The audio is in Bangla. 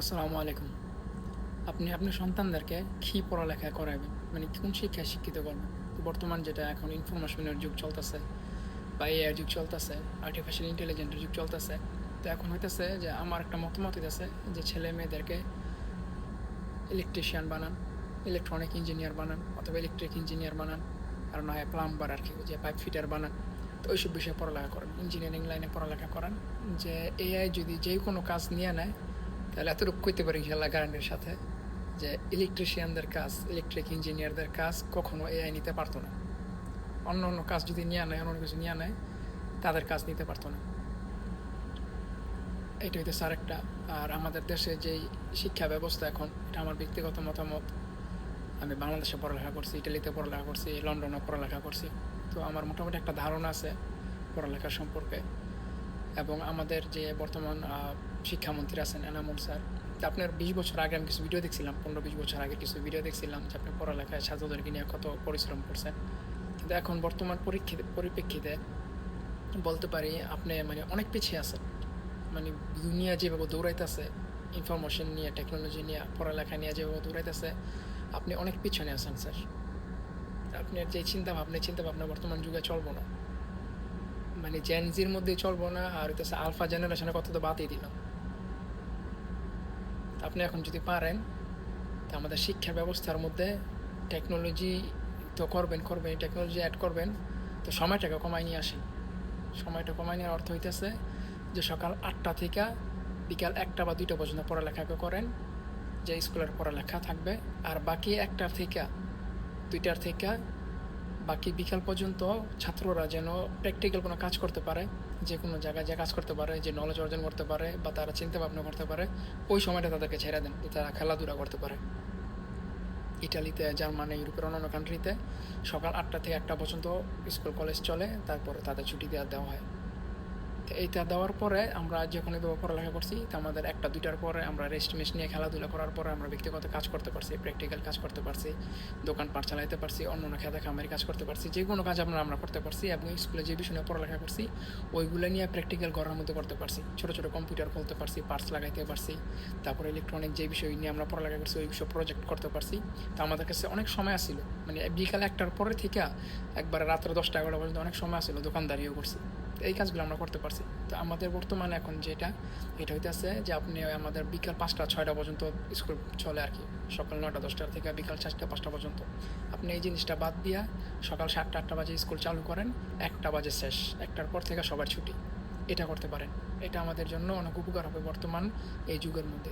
আসসালামু আলাইকুম। আপনি আপনার সন্তানদেরকে কী পড়ালেখা করাবেন? মানে কোন শিক্ষায় শিক্ষিত করবেন? তো বর্তমান যেটা এখন ইনফরমেশনের যুগ চলতেছে বা এআই এর যুগ চলতেছে, আর্টিফিশিয়াল ইন্টেলিজেন্সের যুগ চলতেছে। তো এখন হইতেছে যে আমার একটা মতামত হইতেছে যে ছেলে-মেয়েদেরকে ইলেকট্রিশিয়ান বানান, ইলেকট্রনিক ইঞ্জিনিয়ার বানান অথবা ইলেকট্রিক ইঞ্জিনিয়ার বানান, আর না হয় প্লাম্বার আরকি, যে পাইপ ফিটার বানান। তো ওইসব বিষয়ে পড়ালেখা করেন। ইঞ্জিনিয়ারিং লাইনে পড়ালেখা করান। যে এআই যদি যেই কোনো কাজ নিয়ে নেয়, তাহলে এতটুকু কইতে পারি ইনশাআল্লাহ গ্যারান্টির সাথে যে ইলেকট্রিশিয়ানদের কাজ, ইলেকট্রিক ইঞ্জিনিয়ারদের কাজ কখনো এআই নিতে পারতো না। অন্য অন্য কাজ যদি নিয়ে নেয়, অন্য কিছু নিয়ে নেয়, তাদের কাজ নিতে পারতো না। এটা হইতেছে আরেকটা। আর আমাদের দেশে যেই শিক্ষা ব্যবস্থা এখন, এটা আমার ব্যক্তিগত মতামত। আমি বাংলাদেশে পড়ালেখা করছি, ইটালিতে পড়ালেখা করছি, লন্ডনে পড়ালেখা করছি। তো আমার মোটামুটি একটা ধারণা আছে পড়ালেখা সম্পর্কে। এবং আমাদের যে বর্তমান শিক্ষামন্ত্রী আছেন এনামুল স্যার, আপনার 20 বছর আগে আমি কিছু ভিডিও দেখছিলাম, 15-20 বছর আগে কিছু ভিডিও দেখছিলাম যে আপনি পড়ালেখায় ছাত্রদেরকে নিয়ে কত পরিশ্রম করছেন। কিন্তু এখন বর্তমান পরিপ্রেক্ষিতে বলতে পারি আপনি মানে অনেক পিছিয়ে আছেন। মানে দুনিয়া যেভাবে দৌড়াইতেছে, ইনফরমেশন নিয়ে, টেকনোলজি নিয়ে, পড়ালেখা নিয়ে যেভাবে দৌড়াইতেছে, আপনি অনেক পিছনে আছেন স্যার। আপনার যে চিন্তাভাবনা বর্তমান যুগে চলবো না। মানে জেনজির মধ্যে চলবো না, আর হইতেছে আলফা জেনারেশনের কথা তো বাদই দিলাম। আপনি এখন যদি পারেন, তো আমাদের শিক্ষা ব্যবস্থার মধ্যে টেকনোলজি তো করবেন, টেকনোলজি অ্যাড করবেন, তো সময়টাকে কমায় নিয়ে আসেন। সময়টা কমায় নেওয়ার অর্থ হইতেছে যে সকাল 8টা থেকে বিকাল 1টা বা 2টা পর্যন্ত পড়ালেখাকে করেন, যে স্কুলের পড়ালেখা থাকবে। আর বাকি 1টার থেকে 2টার থেকে বাকি বিকাল পর্যন্ত ছাত্ররা যেন প্র্যাকটিক্যাল কোনো কাজ করতে পারে, যে কোনো জায়গায় যে কাজ করতে পারে, যে নলেজ অর্জন করতে পারে বা তারা চিন্তা ভাবনা করতে পারে, ওই সময়টা তাদেরকে ছেড়ে দেন, যে তারা খেলাধুলা করতে পারে। ইটালিতে, জার্মানি, ইউরোপের অন্যান্য কান্ট্রিতে সকাল 8টা থেকে 1টা পর্যন্ত স্কুল কলেজ চলে, তারপরে তাদের ছুটি দেওয়া হয়। তো এইটা দেওয়ার পরে আমরা যখন এভাবে পড়ালেখা করছি, তো আমাদের 1টা 2টার পরে আমরা রেস্ট মেস্ট নিয়ে খেলাধুলা করার পরে আমরা ব্যক্তিগত কাজ করতে পারছি, প্র্যাকটিক্যাল কাজ করতে পারছি, দোকানপাট চালাইতে পারছি, অন্য অন্য খেতে খামারি কাজ করতে পারছি, যে কোনো কাজ আমরা করতে পারছি। এবং স্কুলে যে বিষয় নিয়ে পড়ালেখা করছি ওইগুলো নিয়ে প্র্যাকটিক্যাল ঘরের মধ্যে করতে পারছি, ছোটো ছোটো কম্পিউটার খুলতে পারছি, পার্টস লাগাইতে পারছি। তারপরে ইলেকট্রনিক যে বিষয় নিয়ে আমরা পড়ালেখা করছি ওই বিষয় প্রজেক্ট করতে পারছি। তো আমাদের কাছে অনেক সময় আসছিল, মানে বিকাল 1টার পরে থেকে একবারে রাত্রে 10টা 11টা পর্যন্ত অনেক সময় আসছিল, দোকানদারিও করছি। এই কাজগুলো আমরা করতে পারছি। তো আমাদের বর্তমানে এখন যেটা, এটা হইতেছে যে আপনি আমাদের বিকাল 5টা 6টা পর্যন্ত স্কুল চলে আর কি, সকাল 9টা 10টা থেকে বিকাল 4টা 5টা পর্যন্ত। আপনি এই জিনিসটা বাদ দিয়া সকাল 7টা 8টা বাজে স্কুল চালু করেন, 1টা বাজে শেষ, 1টার পর থেকে সবার ছুটি। এটা করতে পারেন। এটা আমাদের জন্য অনেক উপকার হবে বর্তমান এই যুগের মধ্যে।